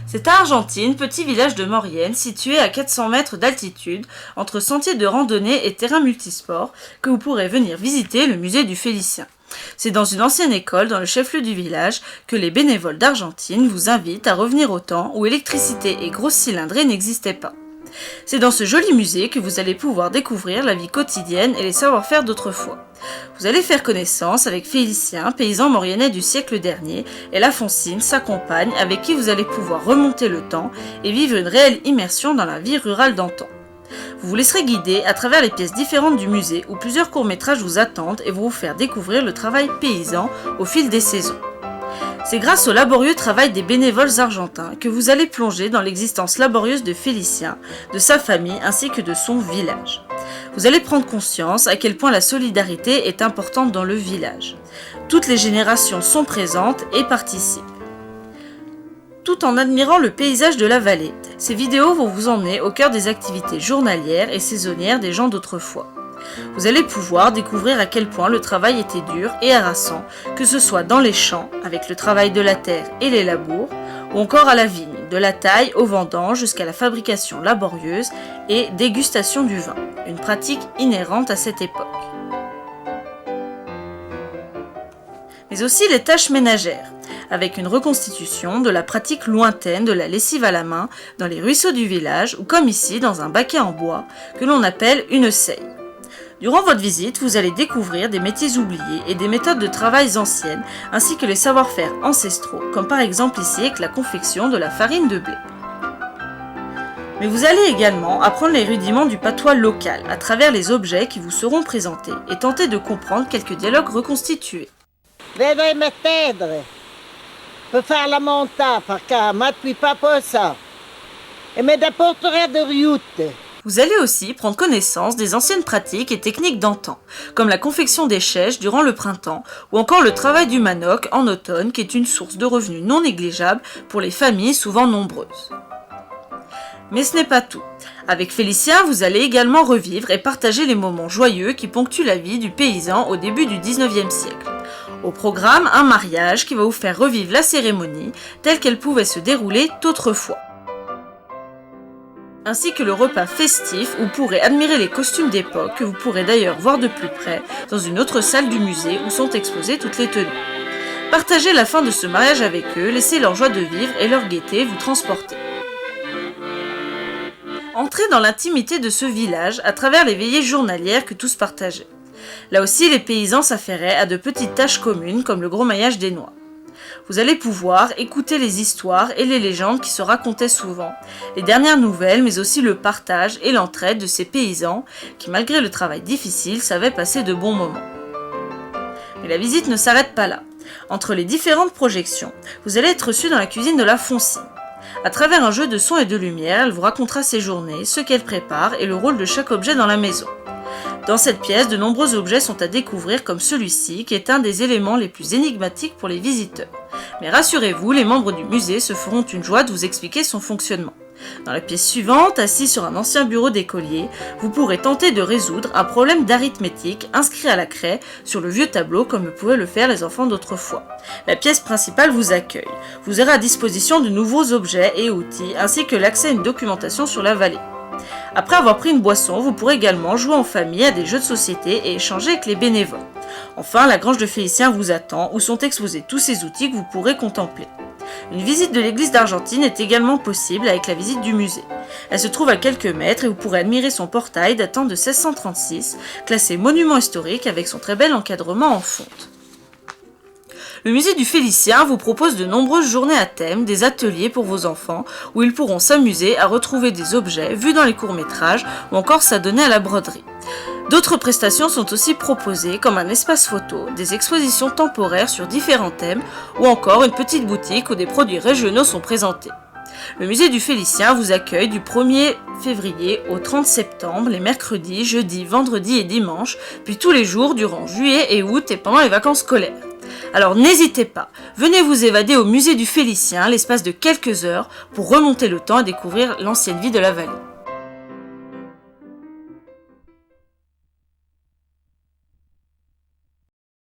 C'est à Argentine, petit village de Maurienne, situé à 400 mètres d'altitude, entre sentiers de randonnée et terrains multisports, que vous pourrez venir visiter le musée du Félicien. C'est dans une ancienne école, dans le chef-lieu du village, que les bénévoles d'Argentine vous invitent à revenir au temps où électricité et grosses cylindrées n'existaient pas. C'est dans ce joli musée que vous allez pouvoir découvrir la vie quotidienne et les savoir-faire d'autrefois. Vous allez faire connaissance avec Félicien, paysan mauriennais du siècle dernier, et Lafonsine, sa compagne, avec qui vous allez pouvoir remonter le temps et vivre une réelle immersion dans la vie rurale d'antan. Vous vous laisserez guider à travers les pièces différentes du musée où plusieurs courts-métrages vous attendent et vont vous faire découvrir le travail paysan au fil des saisons. C'est grâce au laborieux travail des bénévoles argentins que vous allez plonger dans l'existence laborieuse de Félicien, de sa famille ainsi que de son village. Vous allez prendre conscience à quel point la solidarité est importante dans le village. Toutes les générations sont présentes et participent. Tout en admirant le paysage de la vallée, ces vidéos vont vous emmener au cœur des activités journalières et saisonnières des gens d'autrefois. Vous allez pouvoir découvrir à quel point le travail était dur et harassant, que ce soit dans les champs, avec le travail de la terre et les labours, ou encore à la vigne, de la taille au vendange jusqu'à la fabrication laborieuse et dégustation du vin, une pratique inhérente à cette époque. Mais aussi les tâches ménagères, avec une reconstitution de la pratique lointaine de la lessive à la main dans les ruisseaux du village ou comme ici dans un baquet en bois que l'on appelle une seille. Durant votre visite, vous allez découvrir des métiers oubliés et des méthodes de travail anciennes, ainsi que les savoir-faire ancestraux, comme par exemple ici avec la confection de la farine de blé. Mais vous allez également apprendre les rudiments du patois local à travers les objets qui vous seront présentés et tenter de comprendre quelques dialogues reconstitués. Vedrai mettedre, per fare la monta, perché ma qui pas pour ça. Et me d'apporterai de riute. Vous allez aussi prendre connaissance des anciennes pratiques et techniques d'antan, comme la confection des chèches durant le printemps, ou encore le travail du manioc en automne, qui est une source de revenus non négligeable pour les familles souvent nombreuses. Mais ce n'est pas tout. Avec Félicien, vous allez également revivre et partager les moments joyeux qui ponctuent la vie du paysan au début du 19e siècle. Au programme, un mariage qui va vous faire revivre la cérémonie telle qu'elle pouvait se dérouler autrefois. Ainsi que le repas festif où vous pourrez admirer les costumes d'époque que vous pourrez d'ailleurs voir de plus près dans une autre salle du musée où sont exposées toutes les tenues. Partagez la fin de ce mariage avec eux, laissez leur joie de vivre et leur gaieté vous transporter. Entrez dans l'intimité de ce village à travers les veillées journalières que tous partageaient. Là aussi, les paysans s'affairaient à de petites tâches communes comme le gros maillage des noix. Vous allez pouvoir écouter les histoires et les légendes qui se racontaient souvent, les dernières nouvelles, mais aussi le partage et l'entraide de ces paysans qui, malgré le travail difficile, savaient passer de bons moments. Mais la visite ne s'arrête pas là. Entre les différentes projections, vous allez être reçu dans la cuisine de Lafonsine. À travers un jeu de son et de lumière, elle vous racontera ses journées, ce qu'elle prépare et le rôle de chaque objet dans la maison. Dans cette pièce, de nombreux objets sont à découvrir comme celui-ci, qui est un des éléments les plus énigmatiques pour les visiteurs. Mais rassurez-vous, les membres du musée se feront une joie de vous expliquer son fonctionnement. Dans la pièce suivante, assis sur un ancien bureau d'écolier, vous pourrez tenter de résoudre un problème d'arithmétique inscrit à la craie sur le vieux tableau comme le pouvaient le faire les enfants d'autrefois. La pièce principale vous accueille. Vous aurez à disposition de nouveaux objets et outils ainsi que l'accès à une documentation sur la vallée. Après avoir pris une boisson, vous pourrez également jouer en famille à des jeux de société et échanger avec les bénévoles. Enfin, la grange de Félicien vous attend, où sont exposés tous ces outils que vous pourrez contempler. Une visite de l'église d'Argentine est également possible avec la visite du musée. Elle se trouve à quelques mètres et vous pourrez admirer son portail datant de 1636, classé monument historique avec son très bel encadrement en fonte. Le musée du Félicien vous propose de nombreuses journées à thème, des ateliers pour vos enfants, où ils pourront s'amuser à retrouver des objets vus dans les courts-métrages ou encore s'adonner à la broderie. D'autres prestations sont aussi proposées comme un espace photo, des expositions temporaires sur différents thèmes ou encore une petite boutique où des produits régionaux sont présentés. Le musée du Félicien vous accueille du 1er février au 30 septembre, les mercredis, jeudis, vendredis et dimanches, puis tous les jours durant juillet et août et pendant les vacances scolaires. Alors n'hésitez pas, venez vous évader au musée du Félicien l'espace de quelques heures pour remonter le temps et découvrir l'ancienne vie de la vallée.